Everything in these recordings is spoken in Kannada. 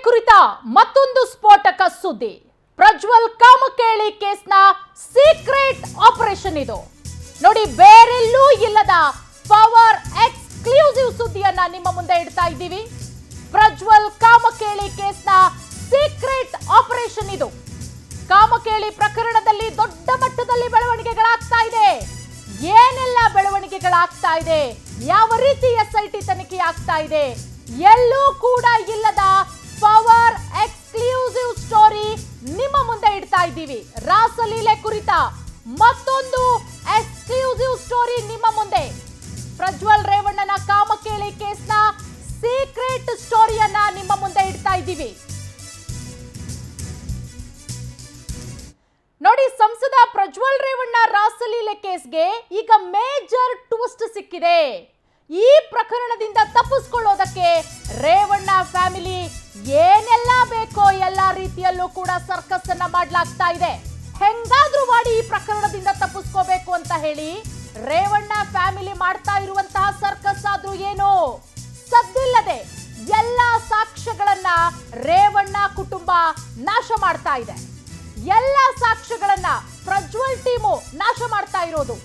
ಕುರಿತ ಮತ್ತೊಂದು ಸ್ಫೋಟಕ ಸುದ್ದಿ. ಪ್ರಜ್ವಲ್ ಕಾಮಕೇಳಿ ಕೇಸ್ನ ಸೀಕ್ರೆಟ್ ಆಪರೇಷನ್ ಇದು. ನೋಡಿ, ಬೇರೆಲ್ಲೂ ಇಲ್ಲದ ಪವರ್ ಎಕ್ಸ್ಕ್ಲೂಸಿವ್ ಸುದ್ದಿಯನ್ನ ನಿಮ್ಮ ಮುಂದೆ ಇಡ್ತಾ ಇದ್ದೀವಿ. ಪ್ರಜ್ವಲ್ ಕಾಮಕೇಳಿ ಕೇಸ್ನ ಸೀಕ್ರೆಟ್ ಆಪರೇಷನ್ ಇದು. ಕಾಮಕೇಳಿ ಪ್ರಕರಣದಲ್ಲಿ ದೊಡ್ಡ ಮಟ್ಟದಲ್ಲಿ ಬೆಳವಣಿಗೆಗಳಾಗ್ತಾ ಇದೆ. ಏನೆಲ್ಲ ಬೆಳವಣಿಗೆಗಳಾಗ್ತಾ ಇದೆ, ಯಾವ ರೀತಿ SIT ತನಿಖೆ ಆಗ್ತಾ ಇದೆ, ಎಲ್ಲೂ ಕೂಡ ಇಲ್ಲದ ಪವರ್ ಎಕ್ಸ್ಕ್ಲೂಸಿವ್ ಸ್ಟೋರಿ ನಿಮ್ಮ ಮುಂದೆ ಇಡ್ತಾ ಇದ್ದೀವಿ. ರಾಸಲೀಲೆ ಕುರಿತ ಮತ್ತೊಂದು ಎಕ್ಸ್ಕ್ಲೂಸಿವ್ ಸ್ಟೋರಿ ನಿಮ್ಮ ಮುಂದೆ. ಪ್ರಜ್ವಲ್ ರೇವಣ್ಣನ ಕಾಮಕೇಳಿ ಕೇಸ್ನ ಸೀಕ್ರೆಟ್ ಸ್ಟೋರಿಯನ್ನ ನಿಮ್ಮ ಮುಂದೆ ಇಡ್ತಾ ಇದ್ದೀವಿ. ನೋಡಿ, ಸಂಸದ ಪ್ರಜ್ವಲ್ ರೇವಣ್ಣ ರಾಸಲೀಲೆ ಕೇಸ್ಗೆ ಈಗ ಮೇಜರ್ ಟ್ವಿಸ್ಟ್ ಸಿಕ್ಕಿದೆ. ಈ ಪ್ರಕರಣದಿಂದ ತಪ್ಪಿಸಿಕೊಳ್ಳೋದಕ್ಕೆ ರೇವಣ್ಣ ಫ್ಯಾಮಿಲಿ ಏನೆಲ್ಲ ಬೇಕೋ ಎಲ್ಲ ರೀತಿಯಲ್ಲೂ ಕೂಡ ಸರ್ಕಸ್ ಅನ್ನ ಮಾಡಲಾಗ್ತಾ ಇದೆ. ಹೆಂಗಾದ್ರೂ ಮಾಡಿ ಈ ಪ್ರಕರಣದಿಂದ ತಪ್ಪಿಸ್ಕೋಬೇಕು ಅಂತ ಹೇಳಿ ರೇವಣ್ಣ ಫ್ಯಾಮಿಲಿ ಮಾಡ್ತಾ ಇರುವಂತಹ ಸರ್ಕಸ್ ಆದ್ರೂ ಏನು ಸದ್ದಿಲ್ಲದೆ ಎಲ್ಲ ಸಾಕ್ಷ್ಯಗಳನ್ನ ರೇವಣ್ಣ ಕುಟುಂಬ ನಾಶ ಮಾಡ್ತಾ ಇದೆ. ಎಲ್ಲ ಸಾಕ್ಷ್ಯಗಳನ್ನ ಪ್ರಜ್ವಲ್ ಟೀಮು ನಾಶ ಮಾಡ್ತಾ ಇರೋದು.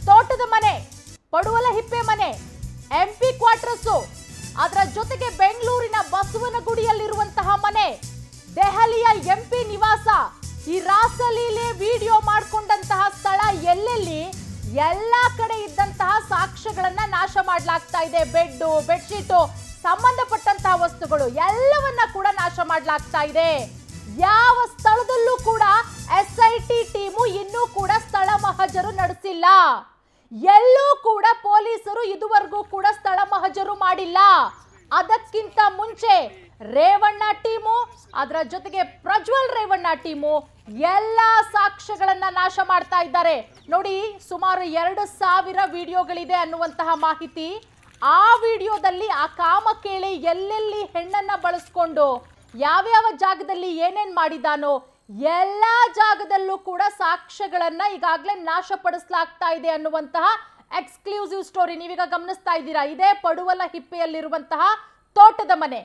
ತೋಟದ ಮನೆ, ಪಡುವಲಹಿಪ್ಪೆ ಮನೆ, MP ಕ್ವಾರ್ಟರ್ಸ್, ಅದರ ಜೊತೆಗೆ ಬೆಂಗಳೂರಿನ ಬಸವನಗುಡಿಯಲ್ಲಿರುವಂತಹ ಮನೆ, ದೆಹಲಿಯ MP ನಿವಾಸ, ಈ ರಾಸಲೀಲೆ ವಿಡಿಯೋ ಮಾಡಿಕೊಂಡಂತಹ ಸ್ಥಳ ಎಲ್ಲೆಲ್ಲಿ ಎಲ್ಲ ಕಡೆ ಇದ್ದಂತಹ ಸಾಕ್ಷ್ಯಗಳನ್ನ ನಾಶ ಮಾಡಲಾಗ್ತಾ ಇದೆ. ಬೆಡ್ಶೀಟು, ಸಂಬಂಧಪಟ್ಟಂತಹ ವಸ್ತುಗಳು ಎಲ್ಲವನ್ನ ಕೂಡ ನಾಶ ಮಾಡಲಾಗ್ತಾ ಇದೆ. ಯಾವ ಸ್ಥಳದಲ್ಲೂ ಕೂಡ SIT ಟೀಮು ಇನ್ನೂ ಕೂಡ ಸ್ಥಳ ಮಹಜರು ನಡೆಸಿಲ್ಲ. ಎಲ್ಲೂ ಕೂಡ ಪೊಲೀಸರು ಇದುವರೆಗೂ ಕೂಡ ಸ್ಥಳ ಮಹಜರು ಮಾಡಿಲ್ಲ. ಅದಕ್ಕಿಂತ ಮುಂಚೆ ರೇವಣ್ಣ ಟೀಮು, ಅದರ ಜೊತೆಗೆ ಪ್ರಜ್ವಲ್ ರೇವಣ್ಣ ಟೀಮು ಎಲ್ಲ ಸಾಕ್ಷ್ಯಗಳನ್ನ ನಾಶ ಮಾಡ್ತಾ ಇದ್ದಾರೆ. ನೋಡಿ, ಸುಮಾರು 2000 ವಿಡಿಯೋಗಳಿದೆ ಅನ್ನುವಂತಹ ಮಾಹಿತಿ. ಆ ವಿಡಿಯೋದಲ್ಲಿ ಆ ಕಾಮಕೇಳಿ ಎಲ್ಲೆಲ್ಲಿ ಹೆಣ್ಣನ್ನ ಬಳಸ್ಕೊಂಡು ಯಾವ್ಯಾವ ಜಾಗದಲ್ಲಿ ಏನೇನ್ ಮಾಡಿದಾನೋ ಎಲ್ಲ ಜಾಗದಲ್ಲೂ ಕೂಡ ಸಾಕ್ಷ್ಯಗಳನ್ನ ಈಗಾಗಲೇ ನಾಶಪಡಿಸಲಾಗ್ತಾ ಇದೆ ಅನ್ನುವಂತಹ ಎಕ್ಸ್ಕ್ಲೂಸಿವ್ ಸ್ಟೋರಿ ನೀವೀಗ ಗಮನಿಸ್ತಾ ಇದ್ದೀರಾ. ಇದೇ ಪಡುವಲಹಿಪ್ಪೆಯಲ್ಲಿರುವಂತಹ ತೋಟದ ಮನೆ.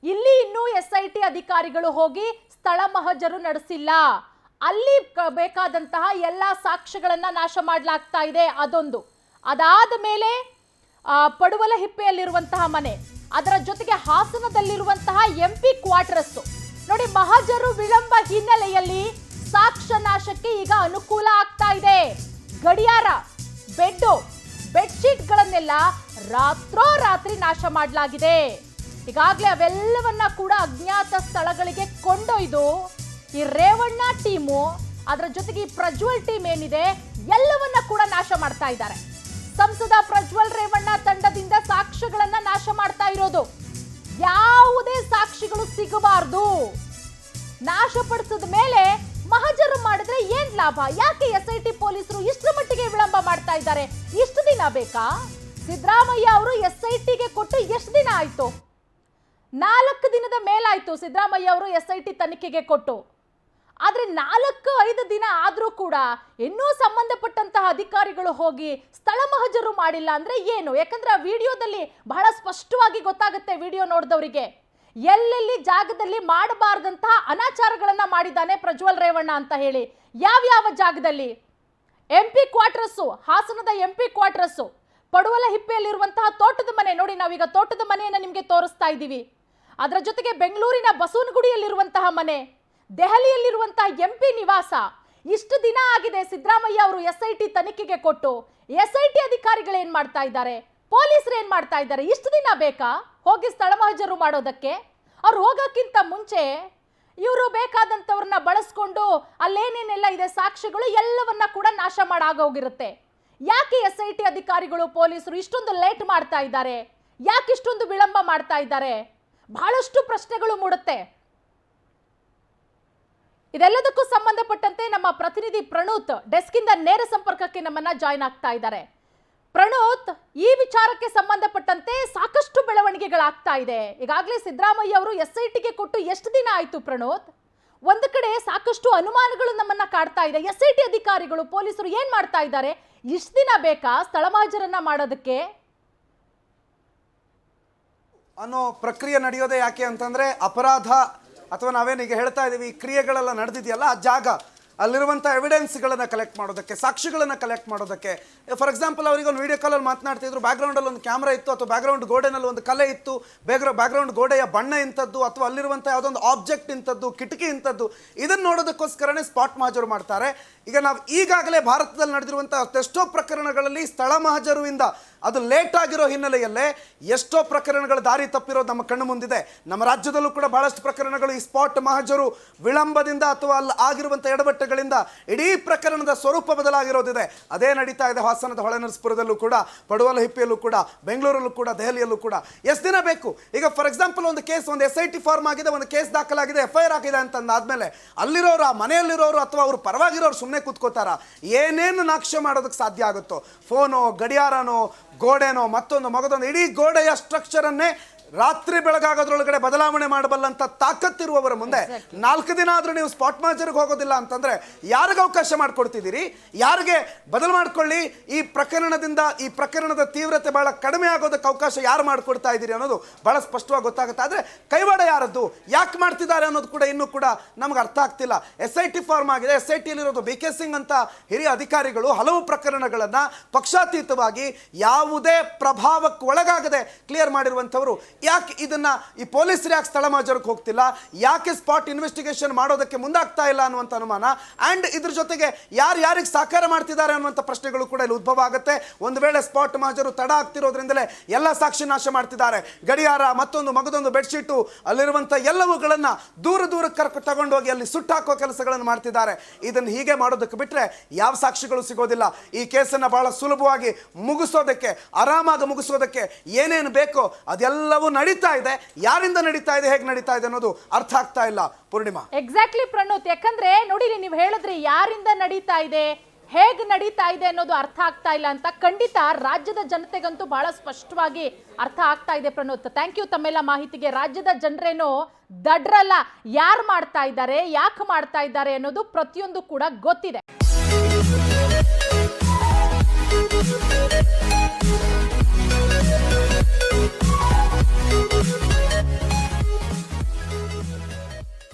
ಇಲ್ಲಿ ಇನ್ನೂ SIT ಅಧಿಕಾರಿಗಳು ಹೋಗಿ ಸ್ಥಳ ಮಹಜರು ನಡೆಸಿಲ್ಲ. ಅಲ್ಲಿ ಬೇಕಾದಂತಹ ಎಲ್ಲ ಸಾಕ್ಷ್ಯಗಳನ್ನ ನಾಶ ಮಾಡಲಾಗ್ತಾ ಇದೆ. ಅದೊಂದು. ಅದಾದ ಮೇಲೆ ಪಡುವಲಹಿಪ್ಪೆಯಲ್ಲಿರುವಂತಹ ಮನೆ, ಅದರ ಜೊತೆಗೆ ಹಾಸನದಲ್ಲಿರುವಂತಹ MP ಕ್ವಾರ್ಟರ್ಸ್. ನೋಡಿ, ಮಹಜರು ವಿಳಂಬ ಹಿನ್ನೆಲೆಯಲ್ಲಿ ಸಾಕ್ಷ್ಯ ನಾಶಕ್ಕೆ ಈಗ ಅನುಕೂಲ ಆಗ್ತಾ ಇದೆ. ಗಡಿಯಾರ, ಬೆಡ್ಶೀಟ್ಗಳನ್ನೆಲ್ಲ ರಾತ್ರೋರಾತ್ರಿ ನಾಶ ಮಾಡಲಾಗಿದೆ. ಈಗಾಗಲೇ ಅವೆಲ್ಲವನ್ನ ಕೂಡ ಅಜ್ಞಾತ ಸ್ಥಳಗಳಿಗೆ ಕೊಂಡೊಯ್ದು ಈ ರೇವಣ್ಣ ಟೀಮು, ಅದರ ಜೊತೆಗೆ ಈ ಪ್ರಜ್ವಲ್ ಟೀಮ್ ಏನಿದೆ ಎಲ್ಲವನ್ನ ಕೂಡ ನಾಶ ಮಾಡ್ತಾ ಇದ್ದಾರೆ. ಸಂಸದ ಪ್ರಜ್ವಲ್ ರೇವಣ್ಣ ತಂಡದಿಂದ ಸಾಕ್ಷ್ಯಗಳನ್ನ ನಾಶ ಮಾಡ್ತಾ ಇರೋದು. ಯಾವುದೇ ಸಾಕ್ಷಿಗಳು ಸಿಗಬಾರದು. ನಾಶಪಡಿಸಿದ ಮೇಲೆ ಮಹಜರು ಮಾಡಿದ್ರೆ ಏನ್ ಲಾಭ? ಯಾಕೆ SIT ಪೊಲೀಸರು ಇಷ್ಟರ ಮಟ್ಟಿಗೆ ವಿಳಂಬ ಮಾಡ್ತಾ ಇದ್ದಾರೆ? ಇಷ್ಟು ದಿನ ಬೇಕಾ? ಸಿದ್ದರಾಮಯ್ಯ ಅವರು SITಗೆ ಕೊಟ್ಟು ಎಷ್ಟು ದಿನ ಆಯ್ತು? 4 ದಿನದ ಮೇಲಾಯ್ತು ಸಿದ್ದರಾಮಯ್ಯ ಅವರು SIT ತನಿಖೆಗೆ ಕೊಟ್ಟು. ಆದ್ರೆ 4-5 ದಿನ ಆದ್ರೂ ಕೂಡ ಇನ್ನೂ ಸಂಬಂಧಪಟ್ಟಂತಹ ಅಧಿಕಾರಿಗಳು ಹೋಗಿ ಸ್ಥಳ ಮಹಜರು ಮಾಡಿಲ್ಲ ಅಂದ್ರೆ ಏನು? ಯಾಕಂದ್ರೆ ಆ ವಿಡಿಯೋದಲ್ಲಿ ಬಹಳ ಸ್ಪಷ್ಟವಾಗಿ ಗೊತ್ತಾಗುತ್ತೆ ವಿಡಿಯೋ ನೋಡಿದವರಿಗೆ ಎಲ್ಲೆಲ್ಲಿ ಜಾಗದಲ್ಲಿ ಮಾಡಬಾರ್ದಂತಹ ಅನಾಚಾರಗಳನ್ನ ಮಾಡಿದ್ದಾನೆ ಪ್ರಜ್ವಲ್ ರೇವಣ್ಣ ಅಂತ ಹೇಳಿ. ಯಾವ್ಯಾವ ಜಾಗದಲ್ಲಿ? MP ಕ್ವಾರ್ಟರ್ಸ್, ಹಾಸನದ MP ಕ್ವಾರ್ಟರ್ಸ್, ಪಡುವಲಹಿಪ್ಪೆಯಲ್ಲಿರುವಂತಹ ತೋಟದ ಮನೆ. ನೋಡಿ, ನಾವೀಗ ತೋಟದ ಮನೆಯನ್ನ ನಿಮ್ಗೆ ತೋರಿಸ್ತಾ ಇದ್ದೀವಿ. ಅದರ ಜೊತೆಗೆ ಬೆಂಗಳೂರಿನ ಬಸವನಗುಡಿಯಲ್ಲಿರುವಂತಹ ಮನೆ, ದೆಹಲಿಯಲ್ಲಿರುವಂತಹ MP ನಿವಾಸ. ಇಷ್ಟು ದಿನ ಆಗಿದೆ ಸಿದ್ದರಾಮಯ್ಯ ಅವರು SIT ತನಿಖೆಗೆ ಕೊಟ್ಟು. SIT ಅಧಿಕಾರಿಗಳು ಏನ್ ಮಾಡ್ತಾ ಇದ್ದಾರೆ? ಪೊಲೀಸರು ಏನ್ ಮಾಡ್ತಾ ಇದ್ದಾರೆ? ಇಷ್ಟು ದಿನ ಬೇಕಾ ಹೋಗಿ ಸ್ಥಳ ಮಹಜರು ಮಾಡೋದಕ್ಕೆ? ಅವ್ರು ಹೋಗೋಕ್ಕಿಂತ ಮುಂಚೆ ಇವರು ಬೇಕಾದಂಥವ್ರನ್ನ ಬಳಸ್ಕೊಂಡು ಅಲ್ಲೇನೇನೆಲ್ಲ ಇದೆ ಸಾಕ್ಷ್ಯಗಳು ಎಲ್ಲವನ್ನ ಕೂಡ ನಾಶ ಮಾಡಾಗೋಗಿರುತ್ತೆ. ಯಾಕೆ SIT ಅಧಿಕಾರಿಗಳು, ಪೊಲೀಸರು ಇಷ್ಟೊಂದು ಲೇಟ್ ಮಾಡ್ತಾ ಇದ್ದಾರೆ? ಯಾಕೆ ಇಷ್ಟೊಂದು ವಿಳಂಬ ಮಾಡ್ತಾ ಇದ್ದಾರೆ? ಬಹಳಷ್ಟು ಪ್ರಶ್ನೆಗಳು ಮೂಡುತ್ತೆ. ಇದೆಲ್ಲದಕ್ಕೂ ಸಂಬಂಧಪಟ್ಟಂತೆ ನಮ್ಮ ಪ್ರತಿನಿಧಿ ಪ್ರಣೂತ್ ಡೆಸ್ಕಿಂದ ನೇರ ಸಂಪರ್ಕಕ್ಕೆ ನಮ್ಮನ್ನ ಜಾಯ್ನ್ ಆಗ್ತಾ ಇದ್ದಾರೆ. ಪ್ರಣೂತ್, ಈ ವಿಚಾರಕ್ಕೆ ಸಂಬಂಧಪಟ್ಟಂತೆ ಸಾಕಷ್ಟು ಬೆಳವಣಿಗೆಗಳಾಗ್ತಾ ಇದೆ. ಈಗಾಗಲೇ ಸಿದ್ದರಾಮಯ್ಯ ಅವರು SITಗೆ ಕೊಟ್ಟು ಎಷ್ಟು ದಿನ ಆಯ್ತು ಪ್ರಣೂತ್? ಒಂದು ಕಡೆ ಸಾಕಷ್ಟು ಅನುಮಾನಗಳು ನಮ್ಮನ್ನ ಕಾಡ್ತಾ ಇದೆ. SIT ಅಧಿಕಾರಿಗಳು, ಪೊಲೀಸರು ಏನ್ ಮಾಡ್ತಾ ಇದ್ದಾರೆ? ಇಷ್ಟು ದಿನ ಬೇಕಾ ಸ್ಥಳ ಮಹಜರನ್ನ ಮಾಡೋದಕ್ಕೆ? ಅನ್ನೋ ಪ್ರಕ್ರಿಯೆ ನಡೆಯೋದೇ ಯಾಕೆ ಅಂತಂದರೆ ಅಪರಾಧ ಅಥವಾ ನಾವೇನೀಗ ಹೇಳ್ತಾ ಇದ್ದೀವಿ ಈ ಕ್ರಿಯೆಗಳೆಲ್ಲ ನಡೆದಿದೆಯಲ್ಲ ಆ ಜಾಗ ಅಲ್ಲಿರುವಂಥ ಎವಿಡೆನ್ಸ್ಗಳನ್ನು ಕಲೆಕ್ಟ್ ಮಾಡೋದಕ್ಕೆ ಸಾಕ್ಷಿಗಳನ್ನು ಕಲೆಕ್ಟ್ ಮಾಡೋದಕ್ಕೆ ಫಾರ್ ಎಕ್ಸಾಂಪಲ್ ಅವರಿಗೆ ಒಂದು ವೀಡಿಯೋ ಕಾಲಲ್ಲಿ ಮಾತನಾಡ್ತಿದ್ರು ಬ್ಯಾಕ್ಗ್ರೌಂಡಲ್ಲಿ ಒಂದು ಕ್ಯಾಮ್ರಾ ಇತ್ತು ಅಥವಾ ಬ್ಯಾಕ್ಗ್ರೌಂಡ್ ಗೋಡೆನಲ್ಲಿ ಒಂದು ಕಲೆ ಇತ್ತು ಬ್ಯಾಕ್ಗ್ರೌಂಡ್ ಗೋಡೆಯ ಬಣ್ಣ ಇಂಥದ್ದು ಅಥವಾ ಅಲ್ಲಿರುವಂಥ ಯಾವುದೊಂದು ಆಬ್ಜೆಕ್ಟ್ ಇಂಥದ್ದು ಕಿಟಕಿ ಇಂಥದ್ದು ಇದನ್ನು ನೋಡೋದಕ್ಕೋಸ್ಕರನೇ ಸ್ಪಾಟ್ ಮಹಜರು ಮಾಡ್ತಾರೆ. ಈಗ ನಾವು ಈಗಾಗಲೇ ಭಾರತದಲ್ಲಿ ನಡೆದಿರುವಂಥ ಎಷ್ಟೋ ಪ್ರಕರಣಗಳಲ್ಲಿ ಸ್ಥಳ ಮಹಜರುವಿಂದ ಅದು ಲೇಟ್ ಆಗಿರೋ ಹಿನ್ನೆಲೆಯಲ್ಲೇ ಎಷ್ಟೋ ಪ್ರಕರಣಗಳ ದಾರಿ ತಪ್ಪಿರೋದು ನಮ್ಮ ಕಣ್ಣು ಮುಂದಿದೆ. ನಮ್ಮ ರಾಜ್ಯದಲ್ಲೂ ಕೂಡ ಬಹಳಷ್ಟು ಪ್ರಕರಣಗಳು ಈ ಸ್ಪಾಟ್ ಮಹಜರು ವಿಳಂಬದಿಂದ ಅಥವಾ ಅಲ್ಲಿ ಆಗಿರುವಂಥ ಎಡವಟ್ಟುಗಳಿಂದ ಇಡೀ ಪ್ರಕರಣದ ಸ್ವರೂಪ ಬದಲಾಗಿರೋದಿದೆ. ಅದೇ ನಡೀತಾ ಇದೆ ಹಾಸನದ ಹೊಳೆನರಸೀಪುರದಲ್ಲೂ ಕೂಡ, ಪಡುವಲಹಿಪ್ಪಿಯಲ್ಲೂ ಕೂಡ, ಬೆಂಗಳೂರಲ್ಲೂ ಕೂಡ, ದೆಹಲಿಯಲ್ಲೂ ಕೂಡ. ಎಷ್ಟು ದಿನ ಬೇಕು? ಈಗ ಫಾರ್ ಎಕ್ಸಾಂಪಲ್ ಒಂದು ಕೇಸ್, ಒಂದು SIT ಫಾರ್ಮ್ ಆಗಿದೆ, ಒಂದು ಕೇಸ್ ದಾಖಲಾಗಿದೆ, FIR ಆಗಿದೆ ಅಂತಂದಾದ್ಮೇಲೆ ಅಲ್ಲಿರೋರು ಆ ಮನೆಯಲ್ಲಿರೋರು ಅಥವಾ ಅವ್ರು ಪರವಾಗಿರೋರು ಸುಮ್ಮನೆ ಕೂತ್ಕೋತಾರ? ಏನೇನು ನಾಕ್ಷ್ಯ ಮಾಡೋದಕ್ಕೆ ಸಾಧ್ಯ ಆಗುತ್ತೋ, ಫೋನೋ, ಗಡಿಯಾರನೋ, ಗೋಡೆನೋ, ಮತ್ತೊಂದು ಮಗದೊಂದು ಇಡೀ ಗೋಡೆಯ ಸ್ಟ್ರಕ್ಚರನ್ನೇ ರಾತ್ರಿ ಬೆಳಗಾಗೋದ್ರೊಳಗಡೆ ಬದಲಾವಣೆ ಮಾಡಬಲ್ಲಂತ ತಾಕತ್ತಿರುವವರ ಮುಂದೆ 4 ದಿನ ಆದರೂ ನೀವು ಸ್ಪಾಟ್ ಮಹಜರಿಗೆ ಹೋಗೋದಿಲ್ಲ ಅಂತಂದ್ರೆ ಯಾರಿಗೆ ಅವಕಾಶ ಮಾಡಿಕೊಡ್ತಿದ್ದೀರಿ? ಯಾರಿಗೆ ಬದಲು ಮಾಡ್ಕೊಳ್ಳಿ? ಈ ಪ್ರಕರಣದಿಂದ ಈ ಪ್ರಕರಣದ ತೀವ್ರತೆ ಬಹಳ ಕಡಿಮೆ ಆಗೋದಕ್ಕೆ ಅವಕಾಶ ಯಾರು ಮಾಡಿಕೊಡ್ತಾ ಇದ್ದೀರಿ ಅನ್ನೋದು ಬಹಳ ಸ್ಪಷ್ಟವಾಗಿ ಗೊತ್ತಾಗುತ್ತೆ. ಆದರೆ ಕೈವಾಡ ಯಾರದ್ದು, ಯಾಕೆ ಮಾಡ್ತಿದ್ದಾರೆ ಅನ್ನೋದು ಕೂಡ ಇನ್ನೂ ಕೂಡ ನಮ್ಗೆ ಅರ್ಥ ಆಗ್ತಿಲ್ಲ. SIT ಫಾರ್ಮ್ ಆಗಿದೆ, SITಲಿರೋದು BK ಸಿಂಗ್ ಅಂತ ಹಿರಿಯ ಅಧಿಕಾರಿಗಳು ಹಲವು ಪ್ರಕರಣಗಳನ್ನು ಪಕ್ಷಾತೀತವಾಗಿ ಯಾವುದೇ ಪ್ರಭಾವಕ್ಕೆ ಒಳಗಾಗದೆ ಕ್ಲಿಯರ್ ಮಾಡಿರುವಂಥವರು. ಯಾಕೆ ಇದನ್ನ ಈ ಪೊಲೀಸರು ಯಾಕೆ ಸ್ಥಳ ಮಹಜರಿಗೆ ಹೋಗ್ತಿಲ್ಲ, ಯಾಕೆ ಸ್ಪಾಟ್ ಇನ್ವೆಸ್ಟಿಗೇಷನ್ ಮಾಡೋದಕ್ಕೆ ಮುಂದಾಗ್ತಾ ಇಲ್ಲ ಅನ್ನುವಂಥ ಅನುಮಾನ, ಆ್ಯಂಡ್ ಇದ್ರ ಜೊತೆಗೆ ಯಾರಿಗೆ ಸಹಕಾರ ಮಾಡ್ತಿದ್ದಾರೆ ಅನ್ನುವಂಥ ಪ್ರಶ್ನೆಗಳು ಕೂಡ ಇಲ್ಲಿ ಉದ್ಭವ ಆಗುತ್ತೆ. ಒಂದು ವೇಳೆ ಸ್ಪಾಟ್ ಮಹಜರು ತಡ ಆಗ್ತಿರೋದ್ರಿಂದಲೇ ಎಲ್ಲ ಸಾಕ್ಷಿ ನಾಶ ಮಾಡ್ತಿದ್ದಾರೆ, ಗಡಿಯಾರ, ಮತ್ತೊಂದು ಮಗದೊಂದು ಬೆಡ್ಶೀಟು, ಅಲ್ಲಿರುವಂಥ ಎಲ್ಲವುಗಳನ್ನು ದೂರಕ್ಕೆ ತಗೊಂಡೋಗಿ ಅಲ್ಲಿ ಸುಟ್ಟಾಕೋ ಕೆಲಸಗಳನ್ನು ಮಾಡ್ತಿದ್ದಾರೆ. ಇದನ್ನು ಹೀಗೆ ಮಾಡೋದಕ್ಕೆ ಬಿಟ್ಟರೆ ಯಾವ ಸಾಕ್ಷಿಗಳು ಸಿಗೋದಿಲ್ಲ. ಈ ಕೇಸನ್ನು ಬಹಳ ಸುಲಭವಾಗಿ ಮುಗಿಸೋದಕ್ಕೆ, ಆರಾಮಾಗಿ ಮುಗಿಸೋದಕ್ಕೆ ಏನೇನು ಬೇಕೋ ಅದೆಲ್ಲವೂ ನಡೀತಾ ಇದೆ. ಯಾರಿಂದ ನಡೀತಾ ಇದೆ, ಹೇಗೆ ನಡೀತಾ ಇದೆ ಅನ್ನೋದು ಅರ್ಥ ಆಗ್ತಾ ಇಲ್ಲ ಪೂರ್ಣಿಮಾ. ಎಕ್ಸಾಕ್ಟ್ಲಿ ಪ್ರಣೋತ್, ಯಾಕಂದ್ರೆ ನೋಡಿ ನೀವು ಹೇಳಿದ್ರಿ ಯಾರಿಂದ ನಡೀತಾ ಇದೆ, ಹೇಗೆ ನಡೀತಾ ಇದೆ ಅನ್ನೋದು ಅರ್ಥ ಆಗ್ತಾ ಇಲ್ಲ ಅಂತ. ಖಂಡಿತ ರಾಜ್ಯದ ಜನತೆಗಂತೂ ಬಹಳ ಸ್ಪಷ್ಟವಾಗಿ ಅರ್ಥ ಆಗ್ತಾ ಇದೆ ಪ್ರಣೋತ್. ಥ್ಯಾಂಕ್ ಯು ತಮ್ಮೆಲ್ಲ ಮಾಹಿತಿಗೆ. ರಾಜ್ಯದ ಜನರೇನು ದಡ್ರಲ್ಲ, ಯಾರು ಮಾಡ್ತಾ ಇದ್ದಾರೆ, ಯಾಕೆ ಮಾಡ್ತಾ ಇದ್ದಾರೆ ಅನ್ನೋದು ಪ್ರತಿಯೊಂದು ಕೂಡ ಗೊತ್ತಿದೆ.